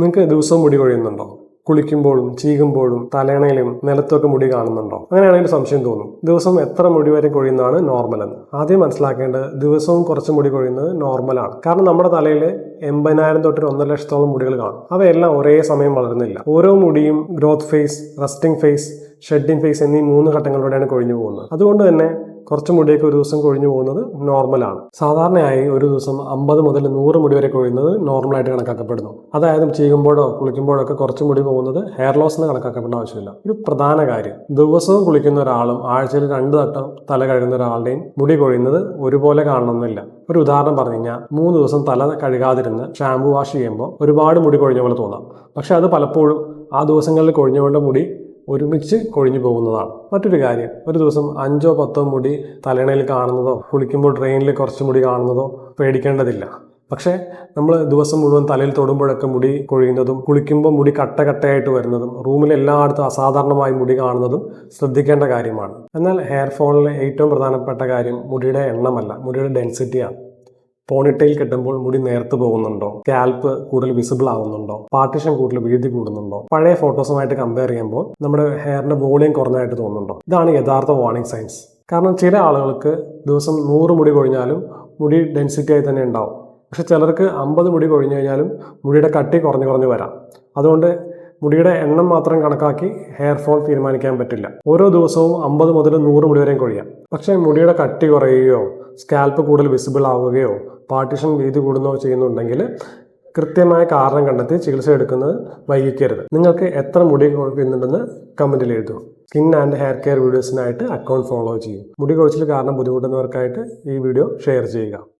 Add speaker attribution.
Speaker 1: നിങ്ങൾക്ക് ദിവസവും മുടി കൊഴിയുന്നുണ്ടോ? കുളിക്കുമ്പോഴും ചീകുമ്പോഴും തലയണയിലും നിലത്തൊക്കെ മുടി കാണുന്നുണ്ടോ? അങ്ങനെയാണെങ്കിൽ സംശയം തോന്നും, ദിവസം എത്ര മുടി വരെ കൊഴിയുന്നതാണ് നോർമൽ എന്ന്. ആദ്യം മനസ്സിലാക്കേണ്ടത് ദിവസവും കുറച്ച് മുടി കൊഴിയുന്നത് നോർമലാണ്. കാരണം നമ്മുടെ തലയിൽ 80,000 തൊട്ട് 1,00,000 മുടികൾ കാണും. അവയെല്ലാം ഒരേ സമയം വളരുന്നില്ല. ഓരോ മുടിയും growth phase, resting phase, shedding phase എന്നീ 3 ഘട്ടങ്ങളിലൂടെയാണ് കൊഴിഞ്ഞു പോകുന്നത്. അതുകൊണ്ട് തന്നെ കുറച്ച് മുടിയൊക്കെ ഒരു ദിവസം കൊഴിഞ്ഞു പോകുന്നത് നോർമലാണ്. സാധാരണയായി ഒരു ദിവസം 50 മുതൽ 100 മുടി വരെ കൊഴിയുന്നത് നോർമലായിട്ട് കണക്കാക്കപ്പെടുന്നു. അതായത് ചീകുമ്പോഴോ കുളിക്കുമ്പോഴോ ഒക്കെ കുറച്ച് മുടി പോകുന്നത് ഹെയർ ലോസ് എന്ന് കണക്കാക്കപ്പെടേണ്ട ആവശ്യമില്ല. ഒരു പ്രധാന കാര്യം, ദിവസവും കുളിക്കുന്ന ഒരാളും ആഴ്ചയിൽ 2 വട്ടം തല കഴുകുന്ന ഒരാളുടെയും മുടി കൊഴിയുന്നത് ഒരുപോലെ കാണണമെന്നില്ല. ഒരു ഉദാഹരണം പറഞ്ഞു കഴിഞ്ഞാൽ 3 ദിവസം തല കഴുകാതിരുന്ന് ഷാമ്പു വാഷ് ചെയ്യുമ്പോൾ ഒരുപാട് മുടി കൊഴിഞ്ഞ പോലെ തോന്നാം. പക്ഷെ അത് പലപ്പോഴും ആ ദിവസങ്ങളിൽ കൊഴിഞ്ഞുകൊണ്ട് മുടി ഒരുമിച്ച് കൊഴിഞ്ഞു പോകുന്നതാണ്. മറ്റൊരു കാര്യം, ഒരു ദിവസം 5-10 മുടി തലയിണയിൽ കാണുന്നതോ കുളിക്കുമ്പോൾ ഡ്രെയിനിൽ കുറച്ച് മുടി കാണുന്നതോ പേടിക്കേണ്ടതില്ല. പക്ഷേ നമ്മൾ ദിവസം മുഴുവൻ തലയിൽ തൊടുമ്പോഴൊക്കെ മുടി കൊഴിയുന്നതും കുളിക്കുമ്പോൾ മുടി കട്ടയായിട്ട് വരുന്നതും റൂമിൽ എല്ലായിടത്തും അസാധാരണമായി മുടി കാണുന്നതും ശ്രദ്ധിക്കേണ്ട കാര്യമാണ്. എന്നാൽ ഹെയർ ഫോളിലെ ഏറ്റവും പ്രധാനപ്പെട്ട കാര്യം മുടിയുടെ എണ്ണമല്ല, മുടിയുടെ ഡെൻസിറ്റിയാണ്. പോണിറ്റെയിൽ കെട്ടുമ്പോൾ മുടി നേർത്ത് പോകുന്നുണ്ടോ? സ്കാൽപ്പ് കൂടുതൽ വിസിബിൾ ആവുന്നുണ്ടോ? പാർട്ടിഷൻ കൂടുതൽ വീതി കൂടുന്നുണ്ടോ? പഴയ ഫോട്ടോസുമായിട്ട് കമ്പയർ ചെയ്യുമ്പോൾ നമ്മുടെ ഹെയറിന്റെ വോളിയം കുറഞ്ഞായിട്ട് തോന്നുന്നുണ്ടോ? ഇതാണ് യഥാർത്ഥ വാർണിംഗ് സൈൻസ്. കാരണം ചില ആളുകൾക്ക് ദിവസം 100 മുടി കൊഴിഞ്ഞാലും മുടി ഡെൻസിറ്റി ആയി തന്നെ ഉണ്ടാവും. പക്ഷെ ചിലർക്ക് 50 മുടി കൊഴിഞ്ഞു കഴിഞ്ഞാലും മുടിയുടെ കട്ടി കുറഞ്ഞു വരാം. അതുകൊണ്ട് മുടിയുടെ എണ്ണം മാത്രം കണക്കാക്കി ഹെയർ ഫോൾ തീരുമാനിക്കാൻ പറ്റില്ല. ഓരോ ദിവസവും 50 മുതൽ 100 മുടി വരെയും കൊഴിയാം. പക്ഷേ മുടിയുടെ കട്ടി കുറയുകയോ സ്കാൽപ്പ് കൂടുതൽ വിസിബിൾ ആവുകയോ പാർട്ടിഷൻ വീതി കൂടുകയോ ചെയ്യുന്നുണ്ടെങ്കിൽ കൃത്യമായ കാരണം കണ്ടെത്തി ചികിത്സ എടുക്കുന്നത് വൈകിക്കരുത്. നിങ്ങൾക്ക് എത്ര മുടി കൊഴിയുന്നുണ്ടെന്ന് കമന്റിൽ എഴുതൂ. സ്കിൻ ആൻഡ് ഹെയർ കെയർ വീഡിയോസിനായിട്ട് അക്കൗണ്ട് ഫോളോ ചെയ്യും. മുടി കൊഴിച്ചിൽ കാരണം ബുദ്ധിമുട്ടുന്നവർക്കായിട്ട് ഈ വീഡിയോ ഷെയർ ചെയ്യുക.